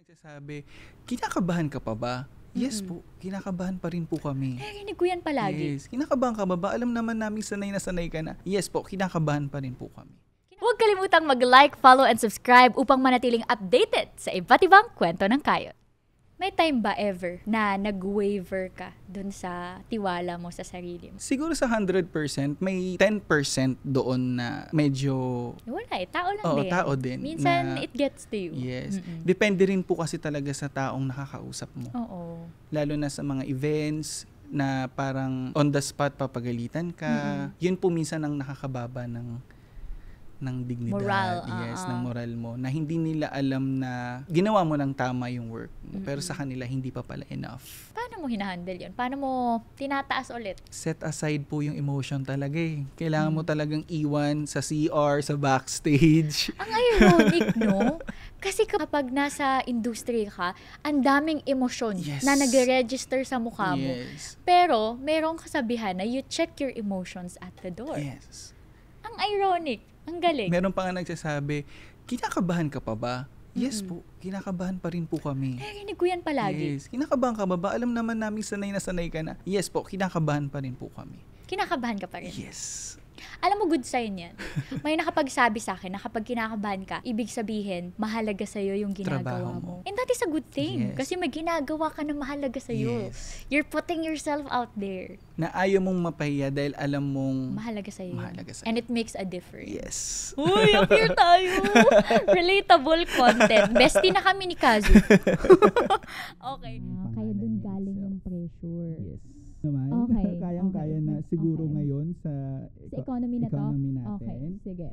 nagsasabi, kinakabahan ka pa ba? Yes po, kinakabahan pa rin po kami. Narinig ko yan palagi. Yes, kinakabahan ka ba? Alam naman namin sanay na sanay ka na. Yes po, kinakabahan pa rin po kami. Huwag kalimutang mag-like, follow, and subscribe upang manatiling updated sa iba't ibang kwento ng Kayod. May time ba ever na nag-waver ka dun sa tiwala mo sa sarili mo? Siguro sa 100%, may 10% doon na medyo... Wala tao lang Oo, din. tao din. Minsan, na, it gets to you. Yes. Depende rin po kasi talaga sa taong nakakausap mo. Oo. Lalo na sa mga events na parang on the spot papagalitan ka. Yun po minsan ang nakakababa ng dignidad, moral, ng moral mo, na hindi nila alam na ginawa mo ng tama yung work mo, pero sa kanila hindi pa pala enough. Paano mo hinahandle yun? Paano mo tinataas ulit? Set aside po yung emotion talaga eh. Kailangan mo talagang iwan sa CR, sa backstage. Ang ironic, no? Kasi kapag nasa industry ka, ang daming emosyon na nag-register sa mukha mo. Yes. Pero, merong kasabihan na you check your emotions at the door. Yes. Ang ironic. Ang galing. Meron pa nga nagsasabi, kinakabahan ka pa ba? Yes po, kinakabahan pa rin po kami. Narinig ko yan palagi. Yes, kinakabahan ka ba? Alam naman namin sanay na sanay ka na. Yes po, kinakabahan pa rin po kami. Kinakabahan ka pa rin? Yes. Alam mo, good sign yan. May nakapagsabi sa akin na kapag kinakabahan ka, ibig sabihin, mahalaga sa'yo yung ginagawa mo. And that is a good thing. Yes. Kasi may ginagawa ka na mahalaga sa'yo. Yes. You're putting yourself out there. Na ayaw mong mapahiya dahil alam mong mahalaga sa'yo. Mahalaga sa'yo. And it makes a difference. Yes. Uy, appear tayo. Relatable content. Bestie na kami ni Kazu. Okay. Kaya dun galing yung pressure. Yes. Naman, Okay. kayang-kaya na siguro ngayon sa economy na to? economy natin. Okay, sige.